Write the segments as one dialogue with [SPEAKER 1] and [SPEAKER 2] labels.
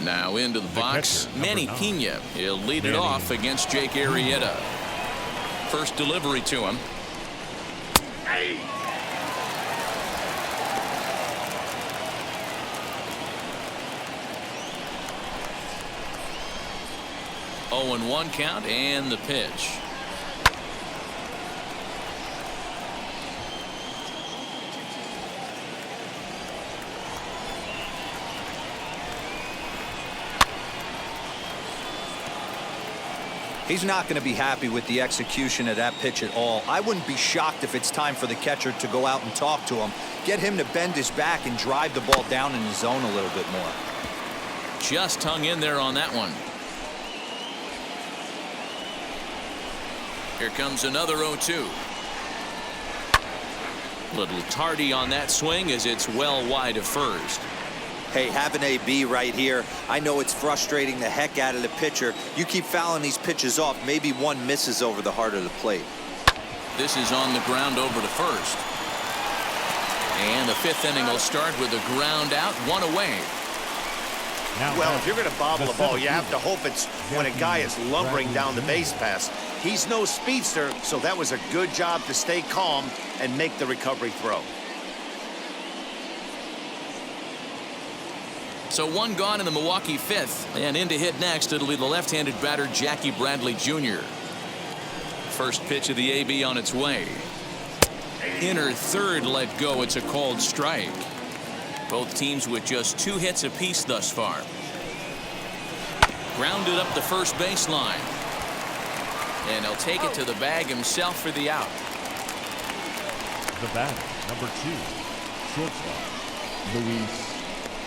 [SPEAKER 1] Now into the box, Manny Pena. He'll lead it off against Jake Arrieta. First delivery to him. Hey. 0-1 count and the pitch.
[SPEAKER 2] He's not going to be happy with the execution of that pitch at all. I wouldn't be shocked if it's time for the catcher to go out and talk to him. Get him to bend his back and drive the ball down in the zone a little bit more.
[SPEAKER 1] Just hung in there on that one. Here comes another 0-2. Little tardy on that swing as it's well wide of first.
[SPEAKER 2] Hey, have an AB right here. I know it's frustrating the heck out of the pitcher. You keep fouling these pitches off, maybe one misses over the heart of the plate.
[SPEAKER 1] This is on the ground over to first. And the fifth inning will start with a ground out, one away.
[SPEAKER 3] Well, if you're going to bobble the ball, you have to hope it's when a guy is lumbering down the base pass. He's no speedster, so that was a good job to stay calm and make the recovery throw.
[SPEAKER 1] So one gone in the Milwaukee fifth, and in to hit next it'll be the left-handed batter Jackie Bradley Jr. First pitch of the AB on its way. Inner third let go. It's a called strike. Both teams with just 2 hits apiece thus far. Grounded up the first baseline. And he'll take it to the bag himself for the out.
[SPEAKER 4] The batter, number 2, shortstop, Luis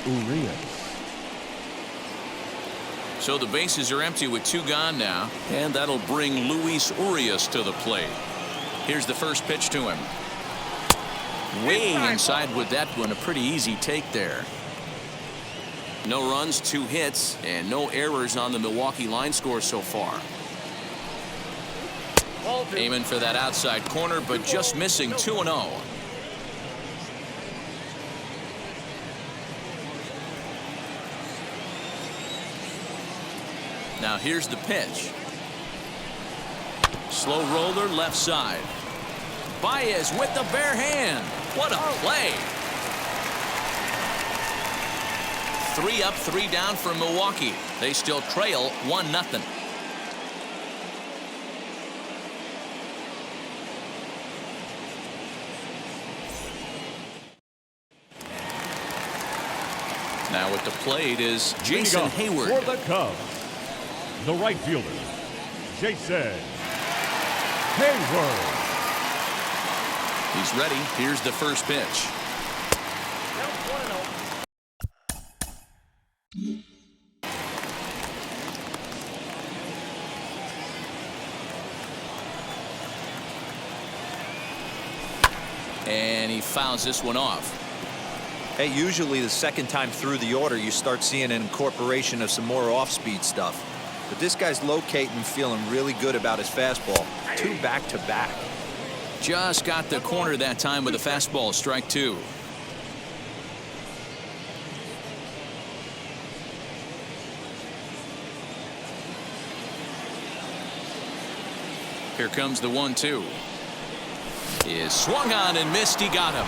[SPEAKER 4] Urias.
[SPEAKER 1] So the bases are empty with 2 gone now, and that'll bring Luis Urias to the plate. Here's the first pitch to him. Way inside with that one, a pretty easy take there. No runs, 2 hits, and no errors on the Milwaukee line score so far. Aiming for that outside corner, but just missing 2-0. Now here's the pitch. Slow roller left side. Baez with the bare hand. What a play. 3 up, 3 down for Milwaukee. They still trail 1-0. Now at the plate is Jason Hayward.
[SPEAKER 4] For the Cubs, the right fielder, Jason Hayward.
[SPEAKER 1] He's ready. Here's the first pitch. And he fouls this one off.
[SPEAKER 2] Hey, usually the second time through the order, you start seeing an incorporation of some more off-speed stuff. But this guy's locating, feeling really good about his fastball. 2 back-to-back.
[SPEAKER 1] Just got the corner that time with a fastball, strike 2. Here comes the 1-2. Is swung on and missed. He got him.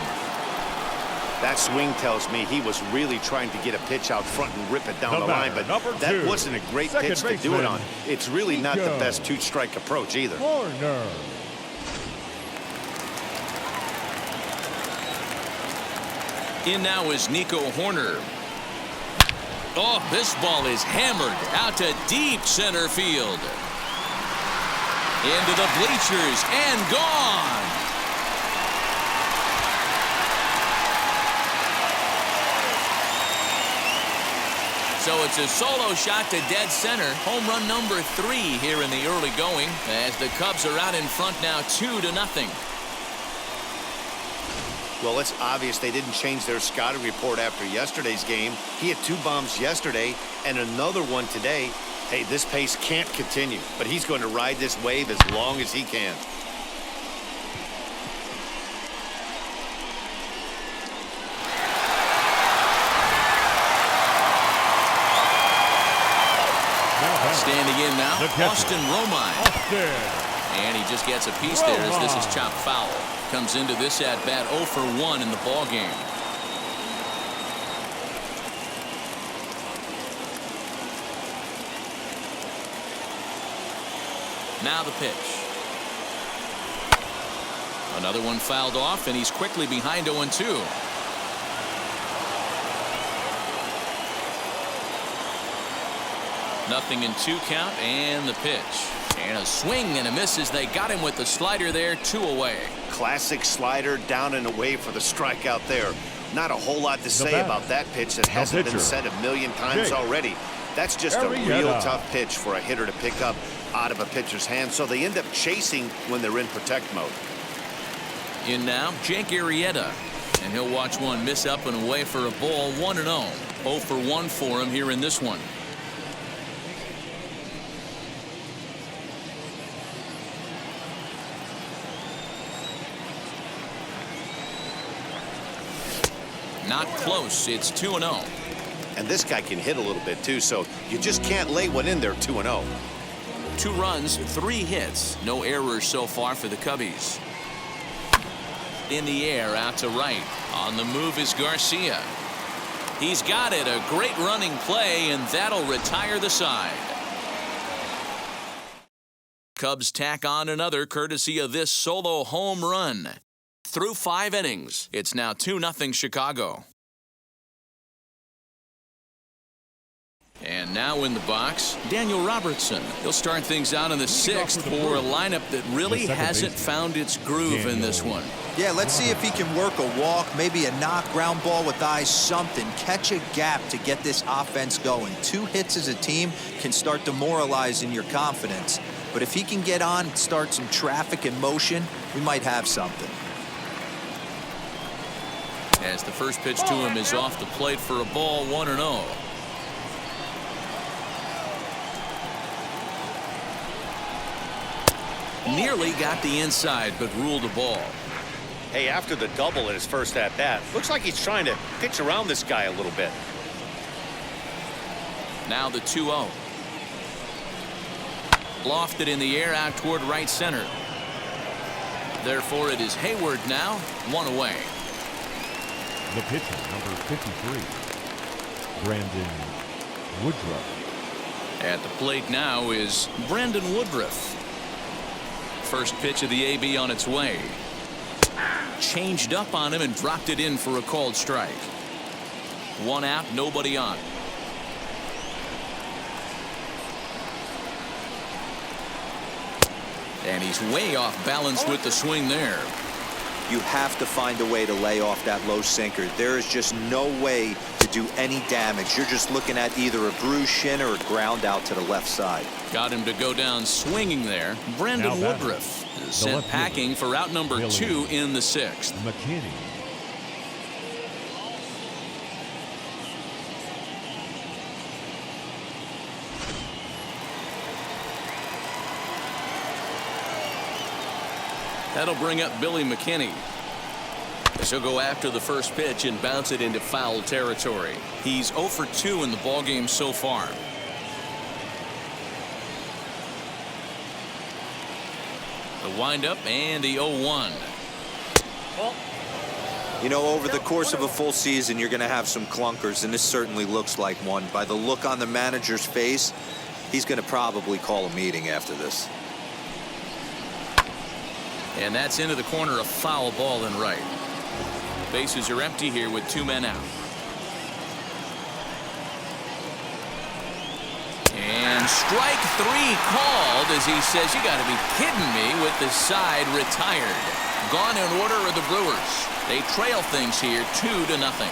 [SPEAKER 3] That swing tells me he was really trying to get a pitch out front and rip it down the line, but that wasn't a great pitch to do it on. It's really not the best 2-strike approach either.
[SPEAKER 4] Corner.
[SPEAKER 1] In now is Nico Hoerner. Oh, this ball is hammered out to deep center field. Into the bleachers and gone. So it's a solo shot to dead center. Home run number 3 here in the early going as the Cubs are out in front now 2-0.
[SPEAKER 3] Well, it's obvious they didn't change their scouting report after yesterday's game. He had 2 bombs yesterday and another one today. Hey, this pace can't continue, but he's going to ride this wave as long as he can.
[SPEAKER 1] Standing in now,
[SPEAKER 4] The catcher.
[SPEAKER 1] Austin Romine.
[SPEAKER 4] Austin.
[SPEAKER 1] And he just gets a piece there as this is chopped foul. Comes into this at bat 0 for 1 in the ball game. Now the pitch. Another one fouled off, and he's quickly behind 0-2. Nothing in 2 count, and the pitch. And a swing and a miss as they got him with the slider there, 2 away.
[SPEAKER 3] Classic slider down and away for the strikeout there. Not a whole lot to say about that pitch that hasn't been said a million times already. That's just a real tough pitch for a hitter to pick up out of a pitcher's hand, so they end up chasing when they're in protect mode.
[SPEAKER 1] In now, Jake Arrieta. And he'll watch one miss up and away for a ball, 1-0. 0 for 1 for him here in this one. Not close. It's 2-0.
[SPEAKER 3] And this guy can hit a little bit too, so you just can't lay one in there 2-0.
[SPEAKER 1] 2 runs, 3 hits. No errors so far for the Cubbies. In the air, out to right. On the move is Garcia. He's got it. A great running play, and that'll retire the side. Cubs tack on another courtesy of this solo home run. Through 5 innings, it's now 2-0 Chicago. And now in the box, Daniel Robertson. He'll start things out in the 6th for a lineup that really hasn't found its groove in this one.
[SPEAKER 2] Yeah, let's see if he can work a walk, maybe a knock, ground ball with eyes, something. Catch a gap to get this offense going. 2 hits as a team can start demoralizing your confidence. But if he can get on and start some traffic in motion, we might have something.
[SPEAKER 1] As the first pitch to him is off the plate for a ball, 1-0. Nearly got the inside, but ruled a ball.
[SPEAKER 3] Hey, after the double at his first at-bat, looks like he's trying to pitch around this guy a little bit.
[SPEAKER 1] Now the 2-0. Lofted in the air out toward right center. Therefore, it is Hayward now, 1 away.
[SPEAKER 4] The pitcher, number 53, Brandon Woodruff.
[SPEAKER 1] At the plate now is Brandon Woodruff. First pitch of the AB on its way. Changed up on him and dropped it in for a called strike. 1 out, nobody on. And he's way off balance with the swing there.
[SPEAKER 2] You have to find a way to lay off that low sinker. There is just no way to do any damage. You're just looking at either a bruised shin or a ground out to the left side.
[SPEAKER 1] Got him to go down swinging there. Brandon Woodruff is sent packing for out number 2 in the 6th.
[SPEAKER 4] McKinney.
[SPEAKER 1] That'll bring up Billy McKinney. He'll go after the first pitch and bounce it into foul territory. He's 0 for 2 in the ballgame so far. The windup and the 0-1.
[SPEAKER 2] You know, over the course of a full season, you're going to have some clunkers, and this certainly looks like one. By the look on the manager's face, he's going to probably call a meeting after this.
[SPEAKER 1] And that's into the corner, a foul ball in right. Bases are empty here with 2 men out. And strike 3 called as he says, you got to be kidding me, with the side retired. Gone in order are the Brewers. They trail things here 2-0.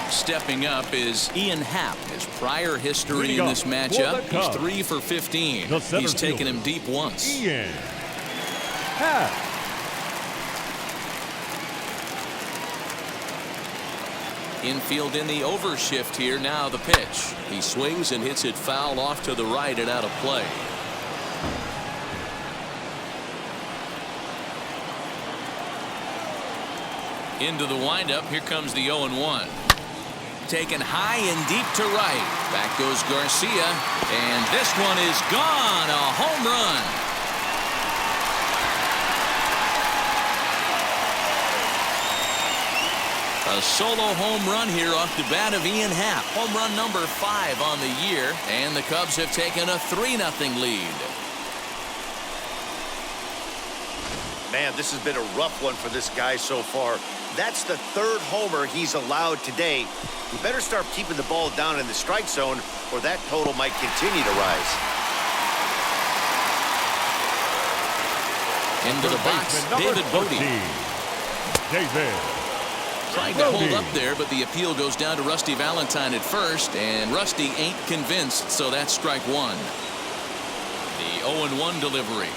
[SPEAKER 1] Stepping up is Ian Happ. His prior history in this matchup, he's 3 for 15. He's taken him deep once.
[SPEAKER 4] Ian Happ.
[SPEAKER 1] Infield in the overshift here. Now the pitch. He swings and hits it foul off to the right and out of play. Into the windup. Here comes the 0-1. taken high and deep to right. Back goes Garcia, and this one is gone. A home run. A solo home run here off the bat of Ian Happ. Home run number 5 on the year, and the Cubs have taken a 3-0 lead.
[SPEAKER 3] Man, this has been a rough one for this guy so far. That's the 3rd homer he's allowed today. He better start keeping the ball down in the strike zone, or that total might continue to rise.
[SPEAKER 1] Into the box, David Bodie.
[SPEAKER 4] David.
[SPEAKER 1] Trying to hold up there, but the appeal goes down to Rusty Valentine at first, and Rusty ain't convinced, so that's strike 1. The 0-1 delivery.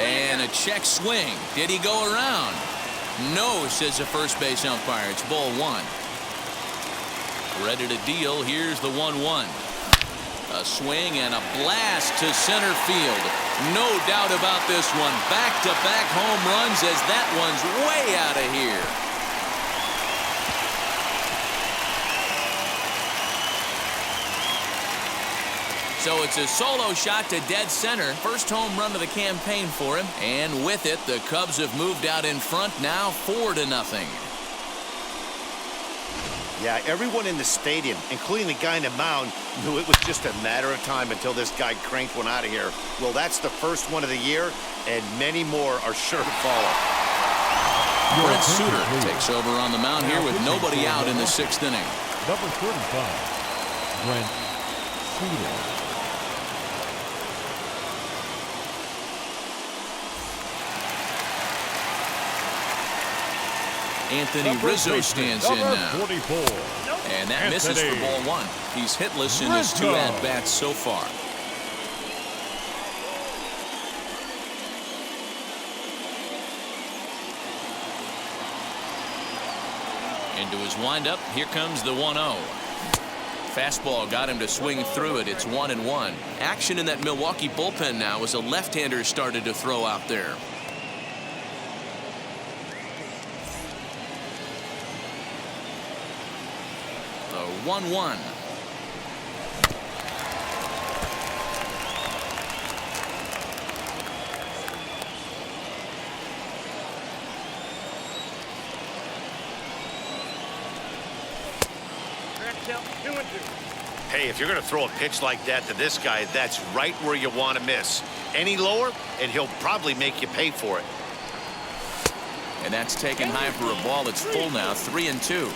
[SPEAKER 1] And a check swing. Did he go around? No, says the first base umpire. It's ball 1. Ready to deal. Here's the 1-1. A swing and a blast to center field. No doubt about this one. Back-to-back home runs as that one's way out of here. So it's a solo shot to dead center. First home run of the campaign for him. And with it, the Cubs have moved out in front now 4-0.
[SPEAKER 3] Yeah, everyone in the stadium, including the guy in the mound, knew it was just a matter of time until this guy cranked one out of here. Well, that's the first one of the year, and many more are sure to follow.
[SPEAKER 1] Brent Suter takes over on the mound here with nobody out in the 6th inning.
[SPEAKER 4] Number 35, Brent Suter.
[SPEAKER 1] Anthony Rizzo stands in now.
[SPEAKER 4] 44.
[SPEAKER 1] And that misses for ball 1. He's hitless in his 2 at-bats so far. Into his windup. Here comes the 1-0. Fastball got him to swing through it. It's 1-1. Action in that Milwaukee bullpen now as a left-hander started to throw out there. The 1-1.
[SPEAKER 3] Hey, if you're going to throw a pitch like that to this guy, that's right where you want to miss. Any lower, and he'll probably make you pay for it.
[SPEAKER 1] And that's taken high for a ball. It's full now, 3-2.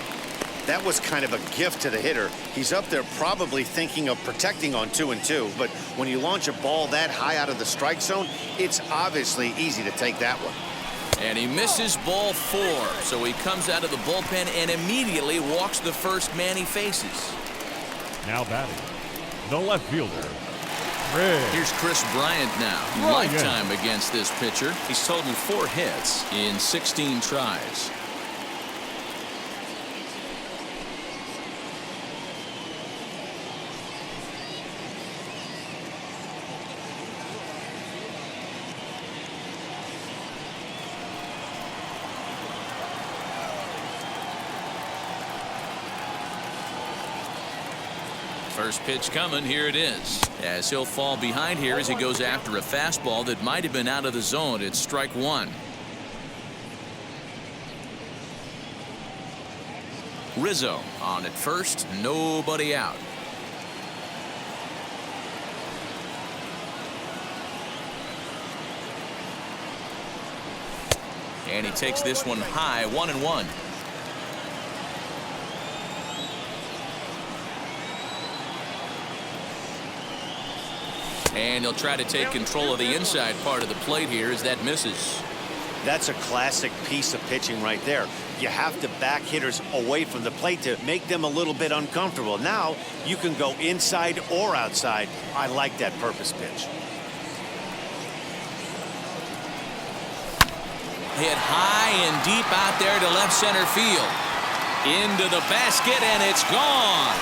[SPEAKER 3] That was kind of a gift to the hitter. He's up there probably thinking of protecting on 2-2, but when you launch a ball that high out of the strike zone, it's obviously easy to take that one.
[SPEAKER 1] And he misses ball 4, so he comes out of the bullpen and immediately walks the first man he faces.
[SPEAKER 4] Now batting, the left fielder,
[SPEAKER 1] Here's Chris Bryant now. Lifetime against this pitcher. He's totaled 4 hits in 16 tries. First pitch coming. Here it is. As he'll fall behind here as he goes after a fastball that might have been out of the zone. It's strike 1. Rizzo on at first. Nobody out. And he takes this one high. 1-1. And he'll try to take control of the inside part of the plate here as that misses.
[SPEAKER 3] That's a classic piece of pitching right there. You have to back hitters away from the plate to make them a little bit uncomfortable. Now you can go inside or outside. I like that purpose pitch.
[SPEAKER 1] Hit high and deep out there to left center field. Into the basket, and it's gone.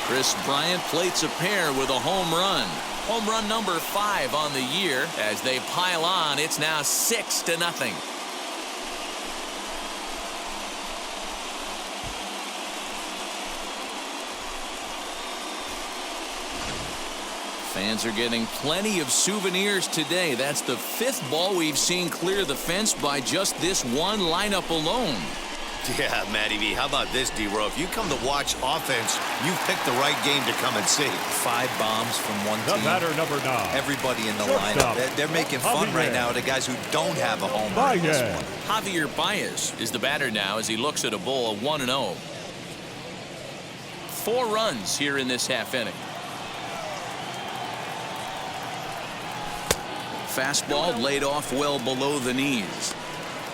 [SPEAKER 1] Chris Bryant plates a pair with a home run. Home run number 5 on the year. As they pile on, it's now 6-0. Fans are getting plenty of souvenirs today. That's the 5th ball we've seen clear the fence by just this one lineup alone.
[SPEAKER 3] Yeah, Matty V, how about this, D-Row? If you come to watch offense, you picked the right game to come and see.
[SPEAKER 2] 5 bombs from one
[SPEAKER 4] The
[SPEAKER 2] team.
[SPEAKER 4] batter, number 9.
[SPEAKER 2] Everybody in the
[SPEAKER 4] Shortstop.
[SPEAKER 2] lineup. They're making fun right now of the guys who don't have a home run in this
[SPEAKER 4] Bryant.
[SPEAKER 2] one.
[SPEAKER 1] Javier Baez is the batter now as he looks at a bowl of 1-0. 4 runs here in this half inning. Fastball laid off well below the knees.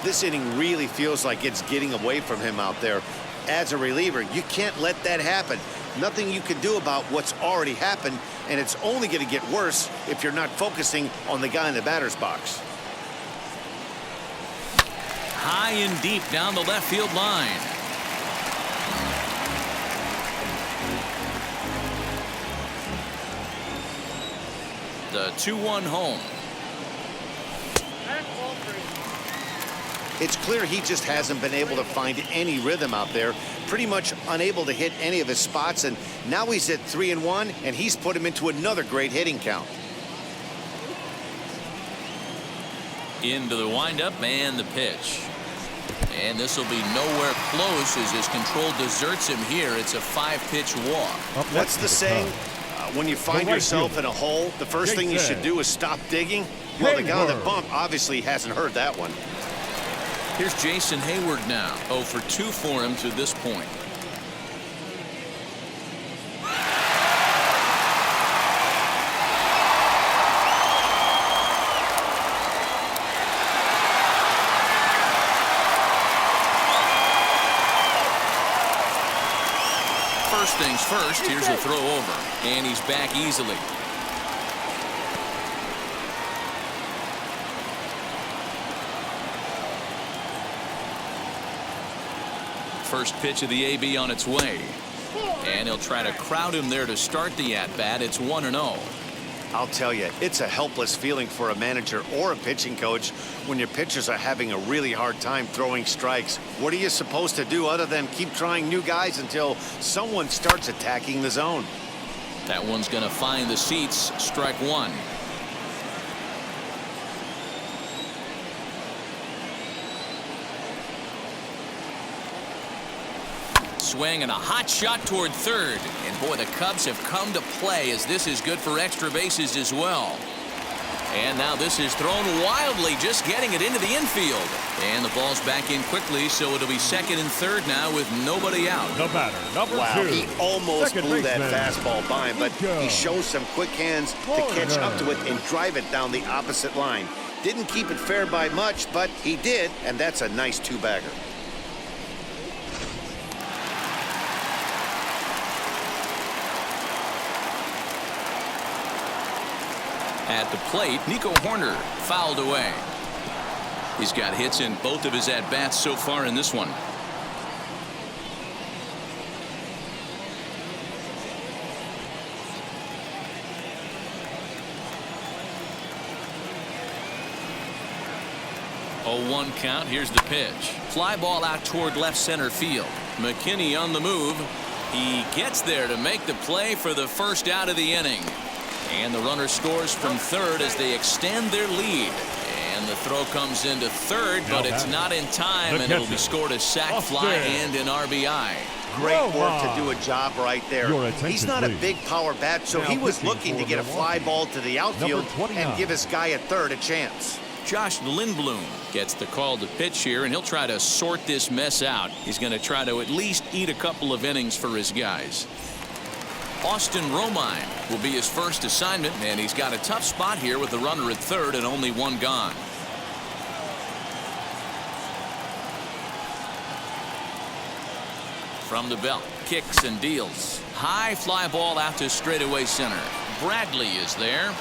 [SPEAKER 3] This inning really feels like it's getting away from him out there. As a reliever, you can't let that happen. Nothing you can do about what's already happened, and it's only going to get worse if you're not focusing on the guy in the batter's box.
[SPEAKER 1] High and deep down the left field line. The 2-1 home.
[SPEAKER 3] It's clear he just hasn't been able to find any rhythm out there. Pretty much unable to hit any of his spots, and now he's at 3-1, and he's put him into another great hitting count.
[SPEAKER 1] Into the windup and the pitch. And this will be nowhere close as his control deserts him here. It's a 5-pitch walk.
[SPEAKER 3] What's the saying? When you find yourself in a hole, the first thing you should do is stop digging. Well, the guy on the bump obviously hasn't heard that one.
[SPEAKER 1] Here's Jason Hayward now. 0 for 2 for him to this point. First things first, here's a throw over, and he's back easily. First pitch of the AB on its way. And he'll try to crowd him there to start the at-bat. It's 1-0.
[SPEAKER 3] I'll tell you, it's a helpless feeling for a manager or a pitching coach when your pitchers are having a really hard time throwing strikes. What are you supposed to do other than keep trying new guys until someone starts attacking the zone?
[SPEAKER 1] That one's going to find the seats. Strike 1. Swing and a hot shot toward third. And boy, the Cubs have come to play as this is good for extra bases as well. And now this is thrown wildly, just getting it into the infield. And the ball's back in quickly, so it'll be second and third now with nobody out.
[SPEAKER 4] The batter, number 2.
[SPEAKER 3] Wow, he almost
[SPEAKER 4] Second
[SPEAKER 3] blew that
[SPEAKER 4] baseman.
[SPEAKER 3] fastball by him, but he shows some quick hands to catch up to it and drive it down the opposite line. Didn't keep it fair by much, but he did, and that's a nice 2-bagger.
[SPEAKER 1] At the plate, Nico Horner fouled away. He's got hits in both of his at-bats so far in this one. Oh, 1 count. Here's the pitch. Fly ball out toward left center field. McKinney on the move. He gets there to make the play for the first out of the inning. And the runner scores from third as they extend their lead. And the throw comes into third, but it's not in time, and it'll be scored a sac fly and an RBI.
[SPEAKER 3] Great work to do a job right there. He's not a big power bat, so he was looking to get a fly ball to the outfield and give his guy at third a chance.
[SPEAKER 1] Josh Lindblom gets the call to pitch here, and he'll try to sort this mess out. He's going to try to at least eat a couple of innings for his guys. Austin Romine will be his first assignment, and he's got a tough spot here with the runner at third and only 1 gone. From the belt, kicks and deals. High fly ball out to straightaway center. Bradley is there.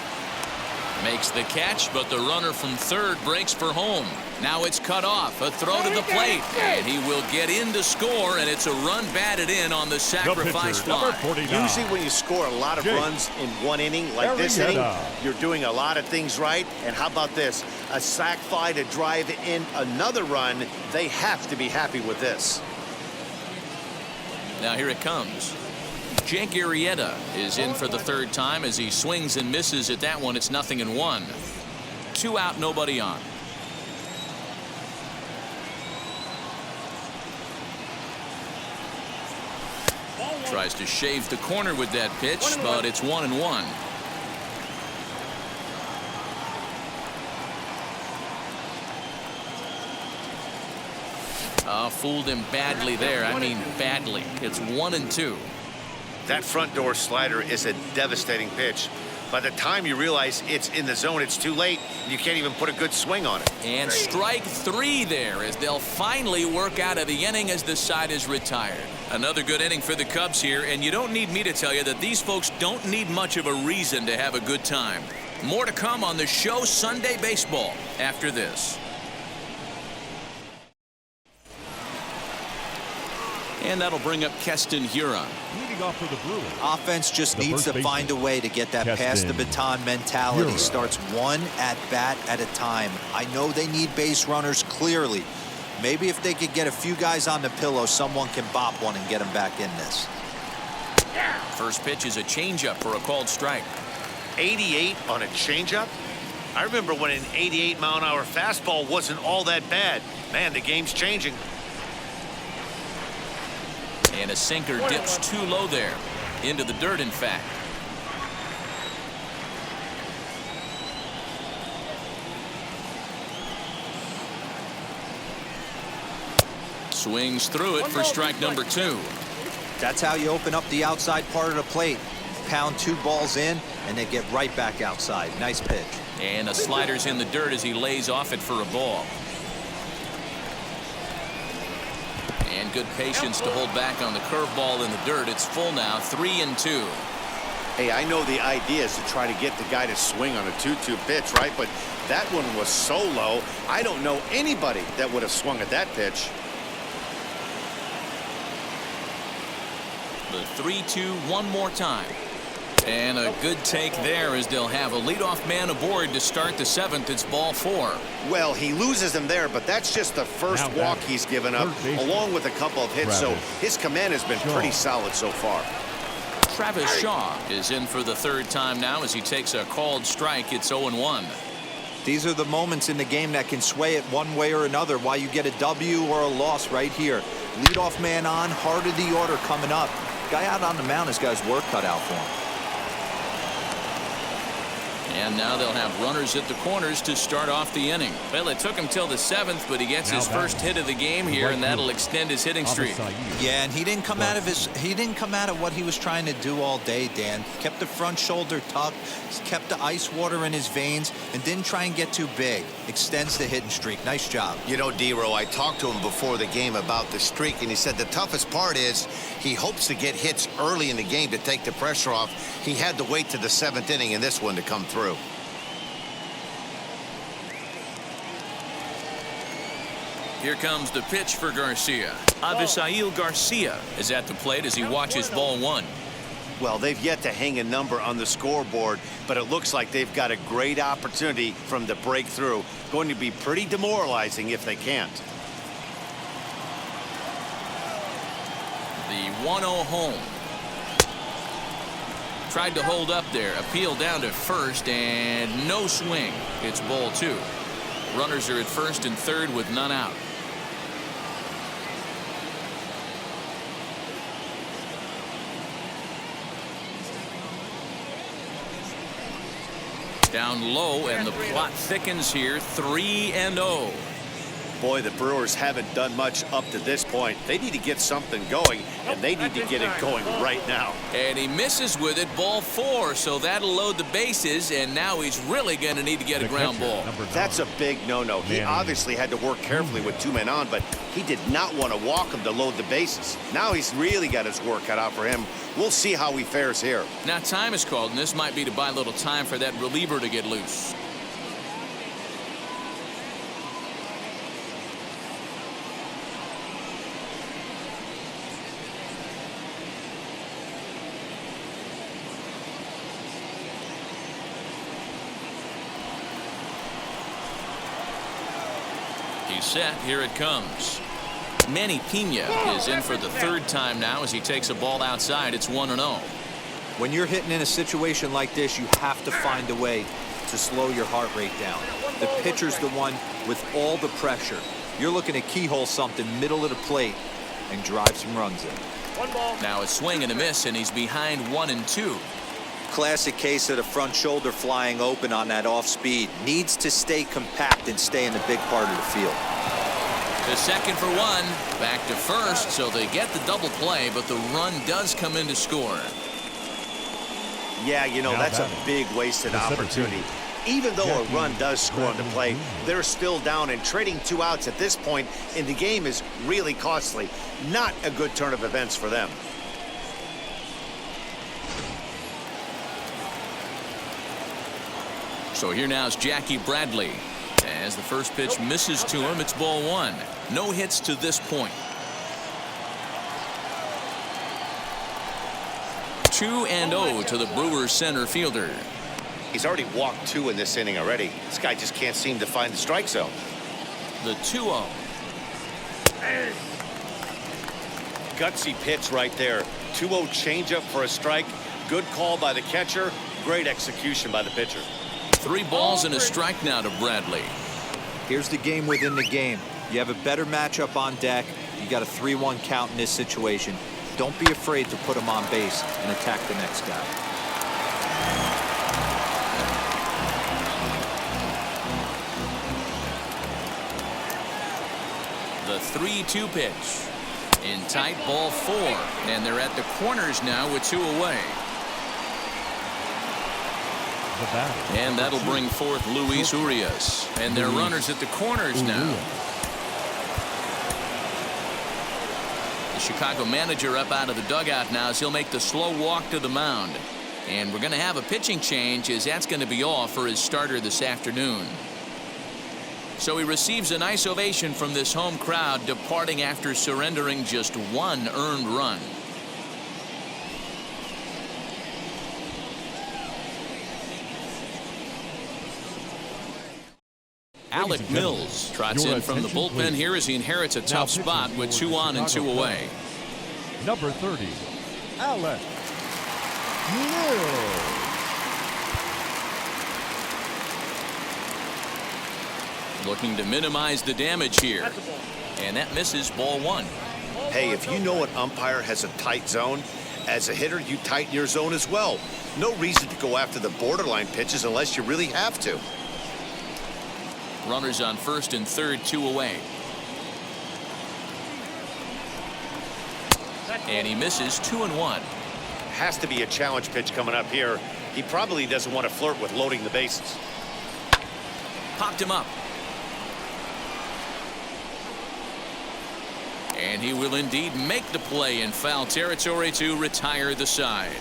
[SPEAKER 1] Makes the catch, but the runner from third breaks for home. Now it's cut off. A throw to the plate, and he will get in to score, and it's a run batted in on the sacrifice fly.
[SPEAKER 3] Usually when you score a lot of runs in one inning, like this inning, you're doing a lot of things right. And how about this? A sac fly to drive in another run. They have to be happy with this.
[SPEAKER 1] Now here it comes. Jake Arrieta is in for the third time as he swings and misses at that one. It's 0-1. 2 out, nobody on. Tries to shave the corner with that pitch, but it's 1-1. Fooled him badly there. I mean badly. It's 1-2.
[SPEAKER 3] That front door slider is a devastating pitch. By the time you realize it's in the zone, it's too late. You can't even put a good swing on it.
[SPEAKER 1] And strike 3 there as they'll finally work out of the inning as the side is retired. Another good inning for the Cubs here, and you don't need me to tell you that these folks don't need much of a reason to have a good time. More to come on the show Sunday Baseball after this. And that'll bring up Keston Huron.
[SPEAKER 4] Leading off for the Brewers.
[SPEAKER 2] Offense just needs to find a way to get that pass the baton mentality. Starts one at bat at a time. I know they need base runners clearly. Maybe if they could get a few guys on the pillow, someone can bop one and get them back in this.
[SPEAKER 1] First pitch is a changeup for a called strike.
[SPEAKER 3] 88 on a changeup? I remember when an 88-mile-an-hour fastball wasn't all that bad. Man, the game's changing.
[SPEAKER 1] And a sinker dips too low there. Into the dirt, in fact. Swings through it for strike number 2.
[SPEAKER 2] That's how you open up the outside part of the plate. Pound 2 balls in, and they get right back outside. Nice pitch.
[SPEAKER 1] And a slider's in the dirt as he lays off it for a ball. And good patience to hold back on the curveball in the dirt. It's full now, 3-2.
[SPEAKER 3] Hey, I know the idea is to try to get the guy to swing on a 2-2 pitch, right? But that one was so low, I don't know anybody that would have swung at that pitch.
[SPEAKER 1] The 3-2 one more time. And a good take there as they'll have a leadoff man aboard to start the 7th. It's ball 4.
[SPEAKER 3] Well, he loses him there, but that's just the first walk he's given up, along with a couple of hits. So his command has been pretty solid so far.
[SPEAKER 1] Travis Shaw is in for the 3rd time now as he takes a called strike. It's 0-1.
[SPEAKER 2] These are the moments in the game that can sway it one way or another. Why you get a W or a loss right here. Leadoff man on, heart of the order coming up. Guy out on the mound has got his work cut out for him.
[SPEAKER 1] And now they'll have runners at the corners to start off the inning. Well, it took him till the 7th, but he gets his first hit of the game here, and that'll extend his hitting streak.
[SPEAKER 2] Yeah, and he didn't come out of what he was trying to do all day, Dan. Kept the front shoulder tucked, kept the ice water in his veins, and didn't try and get too big. Extends the hitting streak. Nice job.
[SPEAKER 3] You know, D-Row, I talked to him before the game about the streak, and he said the toughest part is he hopes to get hits early in the game to take the pressure off. He had to wait to the 7th inning in this one to come through.
[SPEAKER 1] Here comes the pitch for Garcia. Avisail Garcia is at the plate as he watches ball 1.
[SPEAKER 3] Well, they've yet to hang a number on the scoreboard, but it looks like they've got a great opportunity from the breakthrough. Going to be pretty demoralizing if they can't.
[SPEAKER 1] The 1-0 home. Tried to hold up there. Appeal down to first, and no swing. It's ball 2. Runners are at first and third with none out. Down low, and the plot thickens here. 3-0.
[SPEAKER 3] Boy, the Brewers haven't done much up to this point. They need to get something going, and they need to get it going right now.
[SPEAKER 1] And he misses with it, ball 4, so that'll load the bases, and now he's really going to need to get a ground ball.
[SPEAKER 3] That's a big no-no. He obviously had to work carefully with 2 men on, but he did not want to walk him to load the bases. Now he's really got his work cut out for him. We'll see how he fares here. Now time is called, and this might be to buy a little time for that reliever to get loose. He's set. Here it comes. Manny Pena is in for the 3rd time now as he takes a ball outside. It's 1-0.
[SPEAKER 2] When you're hitting in a situation like this, you have to find a way to slow your heart rate down. The pitcher's the one with all the pressure. You're looking to keyhole something middle of the plate and drive some runs in.
[SPEAKER 5] 1 ball.
[SPEAKER 1] Now a swing and a miss, and he's behind 1-2.
[SPEAKER 2] Classic case of the front shoulder flying open on that off speed. Needs to stay compact and stay in the big part of the field.
[SPEAKER 1] The second for 1. Back to first, so they get the double play, but the run does come in to score.
[SPEAKER 3] Yeah, you know, that's a big wasted opportunity. Even though a run does score on the play, they're still down, and trading 2 outs at this point in the game is really costly. Not a good turn of events for them.
[SPEAKER 1] So here now is Jackie Bradley. As the first pitch misses to him, it's ball 1. No hits to this point. 2-0 to the Brewers center fielder.
[SPEAKER 3] He's already walked 2 in this inning already. This guy just can't seem to find the strike zone.
[SPEAKER 1] The 2-0.
[SPEAKER 3] Gutsy pitch right there. 2-0 changeup for a strike. Good call by the catcher. Great execution by the pitcher.
[SPEAKER 1] 3 balls and a strike now to Bradley.
[SPEAKER 2] Here's the game within the game. You have a better matchup on deck. You got a 3-1 count in this situation. Don't be afraid to put him on base and attack the next guy.
[SPEAKER 1] The 3-2 pitch. In tight, ball 4. And they're at the corners now with 2 away. And that'll bring forth Luis Urias. And their runners at the corners now. The Chicago manager up out of the dugout now as he'll make the slow walk to the mound. And we're going to have a pitching change as that's going to be all for his starter this afternoon. So he receives a nice ovation from this home crowd, departing after surrendering just 1 earned run. Alec Mills trots in from the bullpen here as he inherits a tough spot with 2 on and 2 away.
[SPEAKER 4] Number 30, Alec Mills.
[SPEAKER 1] Looking to minimize the damage here. And that misses ball 1.
[SPEAKER 3] Hey, if you know an umpire has a tight zone, as a hitter, you tighten your zone as well. No reason to go after the borderline pitches unless you really have to.
[SPEAKER 1] Runners on first and third, 2 away. And he misses 2-1.
[SPEAKER 3] Has to be a challenge pitch coming up here. He probably doesn't want to flirt with loading the bases.
[SPEAKER 1] Popped him up. And he will indeed make the play in foul territory to retire the side.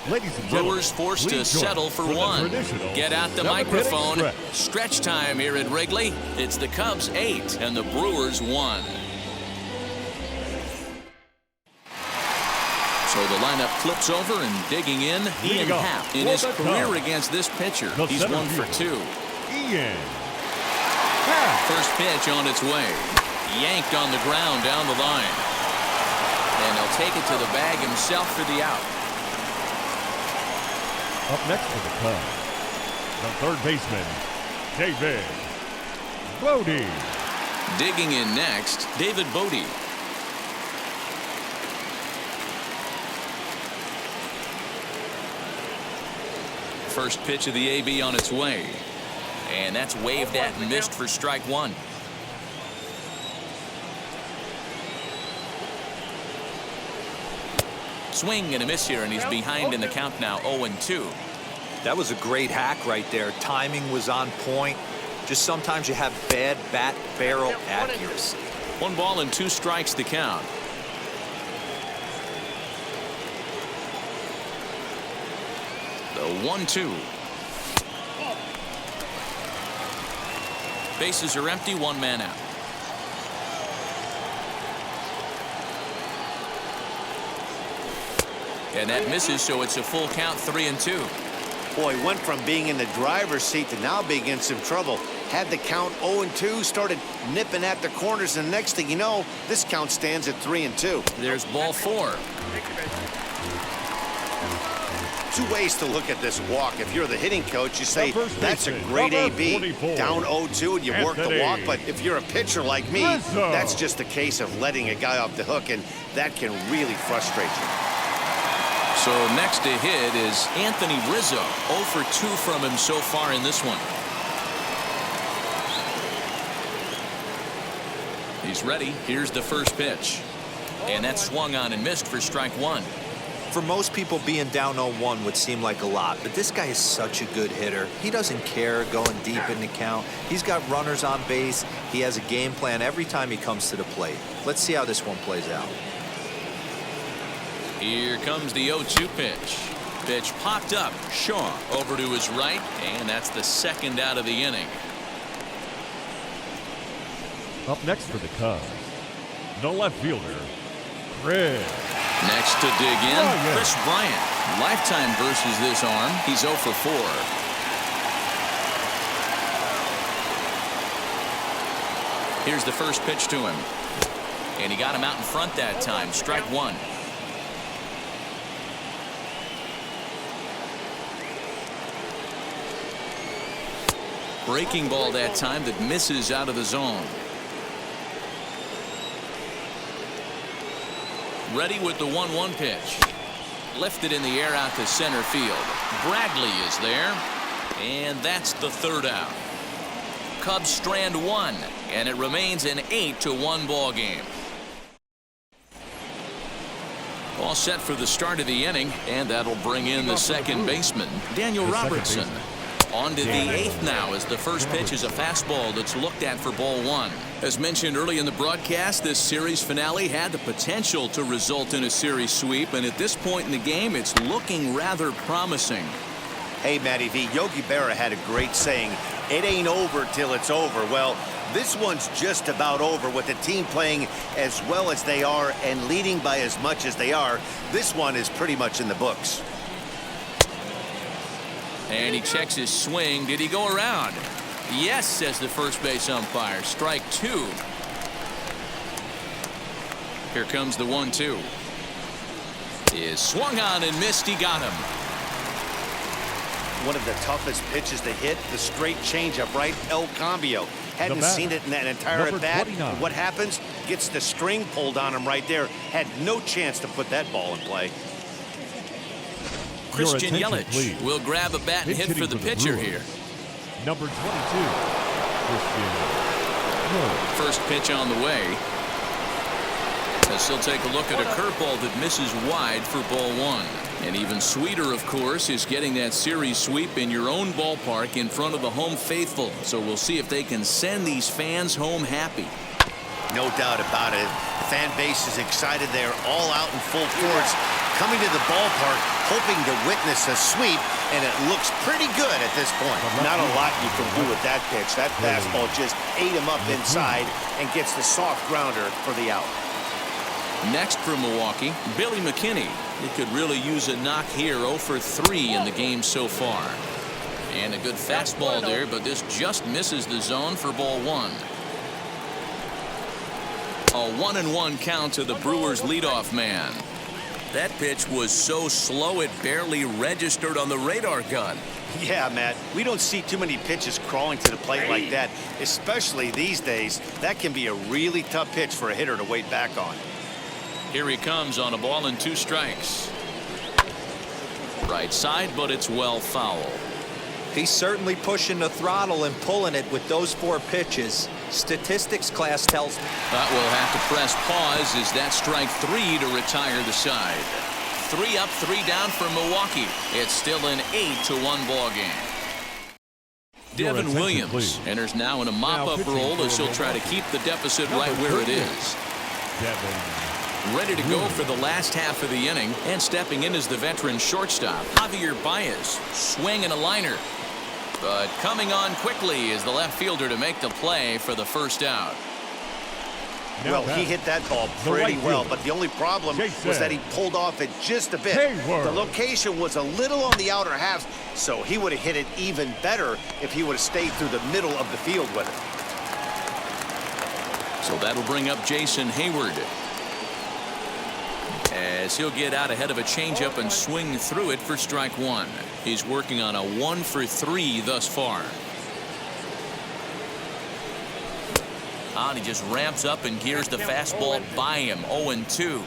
[SPEAKER 1] Brewers forced to settle for 1. Get out the microphone. Stretch time here at Wrigley. It's the Cubs 8 and the Brewers 1. So the lineup flips over and digging in. Ian Happ in his career against this pitcher. He's 1 for 2.
[SPEAKER 4] Ian.
[SPEAKER 1] First pitch on its way. Yanked on the ground down the line. And he'll take it to the bag himself for the out.
[SPEAKER 4] Up next for the Cubs, the third baseman, David Bodie.
[SPEAKER 1] Digging in next, David Bodie. First pitch of the AB on its way. And that's waved at and missed for strike 1. Swing and a miss here, and he's behind in the count now, 0-2.
[SPEAKER 2] That was a great hack right there. Timing was on point. Just sometimes you have bad bat barrel accuracy.
[SPEAKER 1] 1 ball and 2 strikes to count. The 1-2. Bases are empty, 1 man out. And that misses, so it's a full count, 3-2.
[SPEAKER 3] Boy, went from being in the driver's seat to now being in some trouble. Had the count 0-2, started nipping at the corners, and next thing you know, this count stands at 3-2.
[SPEAKER 1] There's ball 4.
[SPEAKER 3] 2 ways to look at this walk. If you're the hitting coach, you say that's a great AB. Down 0-2 and you work the walk. But if you're a pitcher like me,
[SPEAKER 4] Rizzo.
[SPEAKER 3] that's just a case of letting a guy off the hook, and that can really frustrate you.
[SPEAKER 1] So next to hit is Anthony Rizzo. 0 for 2 from him so far in this one. He's ready. Here's the first pitch. And that swung on and missed for strike 1.
[SPEAKER 2] For most people, being down 0-1 would seem like a lot, but this guy is such a good hitter. He doesn't care going deep in the count. He's got runners on base. He has a game plan every time he comes to the plate. Let's see how this one plays out.
[SPEAKER 1] Here comes the 0-2 pitch. Pitch popped up. Shaw over to his right, and that's the second out of the inning.
[SPEAKER 4] Up next for the Cubs, the left fielder, Chris.
[SPEAKER 1] Next to dig in, Chris Bryant. Lifetime versus this arm. He's 0 for 4. Here's the first pitch to him. And he got him out in front that time. Strike 1. Breaking ball that time that misses out of the zone. Ready with the 1-1 pitch. Lifted in the air out to center field. Bradley is there. And that's the third out. Cubs strand 1. And it remains an 8-1 ball game. All set for the start of the inning. And that'll bring in the second baseman, Daniel Robertson. On to the 8th now, as the first pitch is a fastball that's looked at for ball 1. As mentioned early in the broadcast, this series finale had the potential to result in a series sweep, and at this point in the game, it's looking rather promising.
[SPEAKER 3] Hey, Matty V, Yogi Berra had a great saying, it ain't over till it's over. Well, this one's just about over with the team playing as well as they are and leading by as much as they are. This one is pretty much in the books.
[SPEAKER 1] And he checks his swing. Did he go around? Yes, says the first base umpire. Strike 2. Here comes the 1-2. Is swung on and missed. He got him.
[SPEAKER 3] One of the toughest pitches to hit, the straight changeup, right? El Cambio. Hadn't seen it in that entire at-bat. What happens? Gets the string pulled on him right there. Had no chance to put that ball in play.
[SPEAKER 1] Christian Yelich will grab a bat and hit for the pitcher here.
[SPEAKER 4] Number 22, Christian.
[SPEAKER 1] First pitch on the way. As he'll take a look at a curveball that misses wide for ball 1. And even sweeter, of course, is getting that series sweep in your own ballpark in front of the home faithful. So we'll see if they can send these fans home happy.
[SPEAKER 3] No doubt about it. Fan base is excited. They're all out in full force, coming to the ballpark, hoping to witness a sweep, and it looks pretty good at this point. Not a lot you can do with that pitch. That fastball just ate him up inside and gets the soft grounder for the out.
[SPEAKER 1] Next for Milwaukee, Billy McKinney. He could really use a knock here. 0 for 3 in the game so far. And a good fastball there, but this just misses the zone for ball 1. A 1-1 count to the Brewers leadoff man. That pitch was so slow it barely registered on the radar gun.
[SPEAKER 3] Yeah, Matt, we don't see too many pitches crawling to the plate like that, especially these days. That can be a really tough pitch for a hitter to wait back on.
[SPEAKER 1] Here he comes on a ball and 2 strikes. Right side, but it's well foul.
[SPEAKER 2] He's certainly pushing the throttle and pulling it with those 4 pitches. Statistics class tells me.
[SPEAKER 1] But we'll have to press pause as that strike 3 to retire the side. 3 up, 3 down for Milwaukee. It's still an 8-1 ball game. Devin Williams enters now in a mop-up role as he'll try to keep the deficit right where it is. Ready to go for the last half of the inning, and stepping in is the veteran shortstop, Javier Baez. Swing and a liner. But coming on quickly is the left fielder to make the play for the first out.
[SPEAKER 3] Well, he hit that ball pretty well, but the only problem was that he pulled off it just a bit.
[SPEAKER 4] Hayward.
[SPEAKER 3] The location was a little on the outer half, so he would have hit it even better if he would have stayed through the middle of the field with it.
[SPEAKER 1] So that'll bring up Jason Hayward, as he'll get out ahead of a changeup and swing through it for strike 1. He's working on a 1 for 3 thus far. And he just ramps up and gears the fastball by him. 0-2.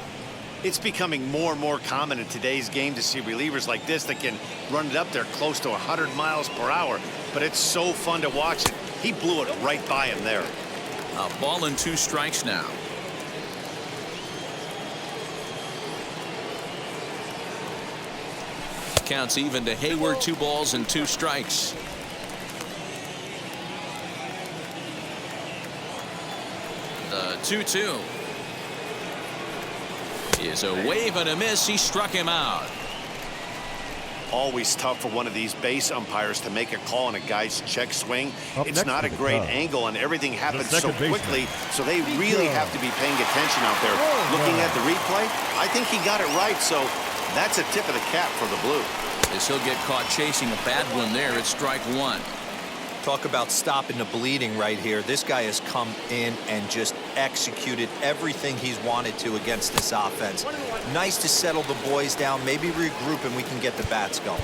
[SPEAKER 3] It's becoming more and more common in today's game to see relievers like this that can run it up there close to 100 miles per hour. But it's so fun to watch it. He blew it right by him there.
[SPEAKER 1] A ball and 2 strikes now. Counts even to Hayward. 2 balls and 2 strikes. The 2-2 is a wave and a miss. He struck him out.
[SPEAKER 3] Always tough for one of these base umpires to make a call on a guy's check swing. It's not a great angle, and everything happens so quickly, so they really have to be paying attention out there. Looking at the replay, I think he got it right, so that's a tip of the cap for the Blue.
[SPEAKER 1] As he'll get caught chasing a bad one there at strike 1.
[SPEAKER 2] Talk about stopping the bleeding right here. This guy has come in and just executed everything he's wanted to against this offense. Nice to settle the boys down, maybe regroup, and we can get the bats going.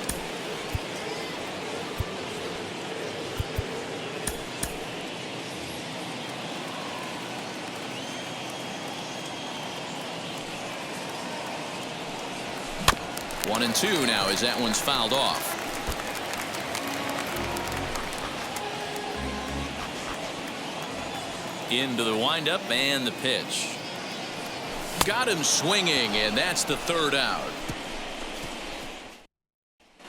[SPEAKER 1] One and 2 now as that one's fouled off. Into the windup and the pitch. Got him swinging, and that's the 3rd out.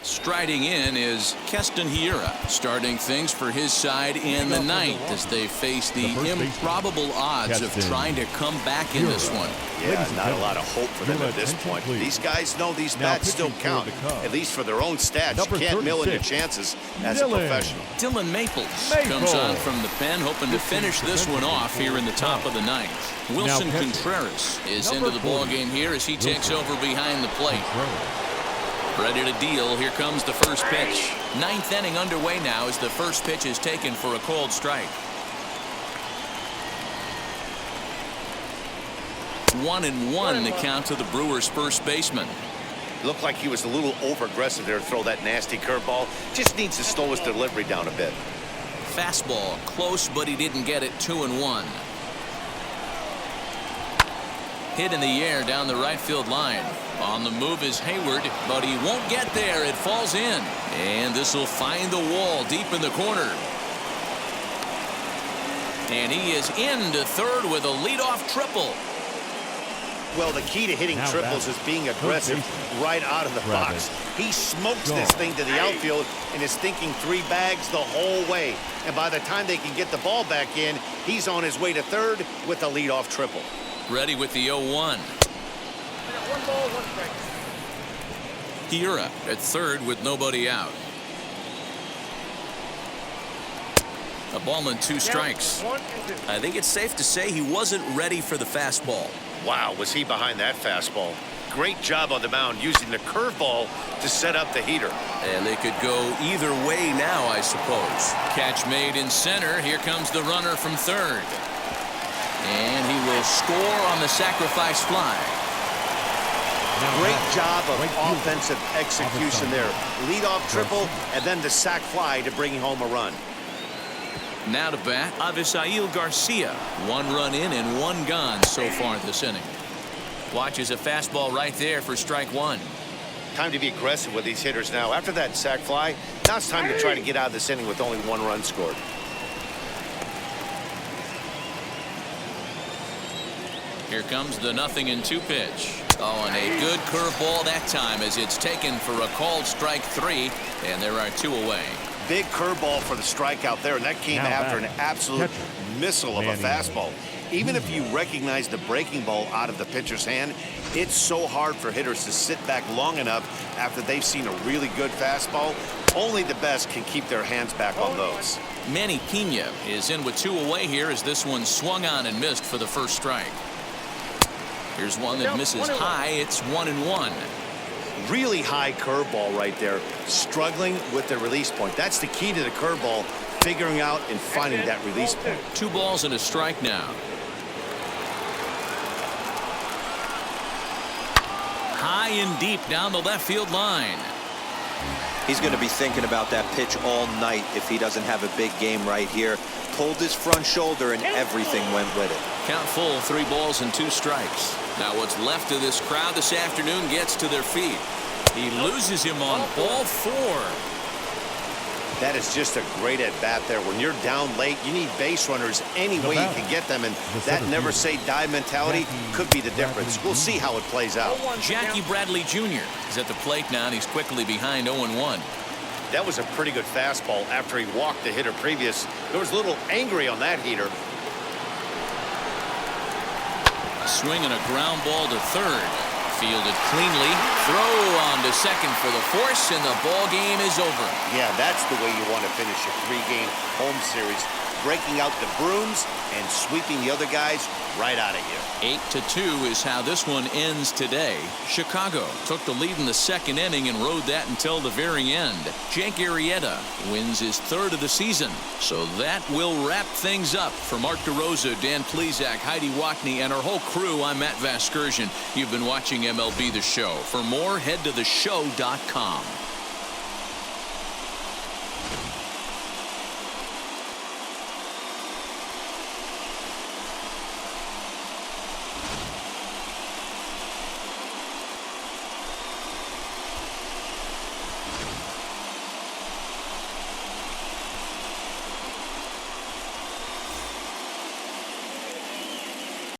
[SPEAKER 1] Striding in is Keston Hiura, starting things for his side in the 9th as they face the improbable odds of trying to come back in this one.
[SPEAKER 3] Yeah, not a lot of hope for them at this point. These guys know these bats still count, at least for their own stats. You can't mill in your chances as a professional.
[SPEAKER 1] Dylan Maples comes on from the pen, hoping to finish this one off here in the top of the 9th. Wilson Contreras is into the ballgame here as he takes over behind the plate. Ready to deal. Here comes the first pitch. 9th inning underway now as the first pitch is taken for a called strike. 1-1 the count to the Brewers' first baseman.
[SPEAKER 3] Looked like he was a little over-aggressive there to throw that nasty curveball. Just needs to slow his delivery down a bit.
[SPEAKER 1] Fastball close, but he didn't get it. 2-1. Hit in the air down the right field line. On the move is Hayward, but he won't get there. It falls in, and this will find the wall deep in the corner. And he is into 3rd with a leadoff triple.
[SPEAKER 3] Well, the key to hitting triples is being aggressive right out of the box. He smokes this thing to the outfield and is thinking 3 bags the whole way. And by the time they can get the ball back in, he's on his way to 3rd with a leadoff triple.
[SPEAKER 1] Ready with the 0-1. Hiura at 3rd with nobody out. A ball and 2 strikes. I think it's safe to say he wasn't ready for the fastball.
[SPEAKER 3] Wow, was he behind that fastball. Great job on the mound using the curveball to set up the heater.
[SPEAKER 1] And they could go either way now, I suppose. Catch made in center. Here comes the runner from 3rd. And he will score on the sacrifice fly.
[SPEAKER 3] Great job of offensive execution there. Leadoff triple and then the sac fly to bring home a run.
[SPEAKER 1] Now to bat, Avisail Garcia. 1 run in and 1 gone so far this inning. Watches a fastball right there for strike 1.
[SPEAKER 3] Time to be aggressive with these hitters now. After that sac fly, now it's time to try to get out of this inning with only 1 run scored.
[SPEAKER 1] Here comes the 0-2 pitch. Oh, and a good curveball that time as it's taken for a called strike 3, and there are 2 away.
[SPEAKER 3] Big curveball for the strikeout there, and that came after an absolute missile of a fastball. Even if you recognize the breaking ball out of the pitcher's hand, it's so hard for hitters to sit back long enough after they've seen a really good fastball. Only the best can keep their hands back on those.
[SPEAKER 1] Manny Pena is in with 2 away here as this one swung on and missed for the first strike. Here's one that misses high. It's 1-1.
[SPEAKER 3] Really high curveball right there. Struggling with the release point. That's the key to the curveball, figuring out and finding that release point.
[SPEAKER 1] 2 balls and a strike now. High and deep down the left field line.
[SPEAKER 2] He's going to be thinking about that pitch all night if he doesn't have a big game right here. Pulled his front shoulder and everything went with it.
[SPEAKER 1] Count full, 3 balls and 2 strikes. Now what's left of this crowd this afternoon gets to their feet. He loses him on ball 4.
[SPEAKER 3] That is just a great at-bat there. When you're down late, you need base runners any way you can get them, and that never-say-die mentality could be the difference. We'll see how it plays out.
[SPEAKER 1] Jackie Bradley Jr. is at the plate now, and he's quickly behind 0-1.
[SPEAKER 3] That was a pretty good fastball after he walked the hitter previous. There was a little angry on that heater.
[SPEAKER 1] Swinging a ground ball to third. Fielded cleanly. Throw on to second for the force, and the ball game is over.
[SPEAKER 3] Yeah, that's the way you want to finish a 3-game home series. Breaking out the brooms and sweeping the other guys right out of here.
[SPEAKER 1] 8-2 is how this one ends today. Chicago took the lead in the second inning and rode that until the very end. Jake Arrieta wins his 3rd of the season. So that will wrap things up. For Mark DeRosa, Dan Plesac, Heidi Wackney, and our whole crew, I'm Matt Vasgersian. You've been watching MLB The Show. For more, head to theshow.com.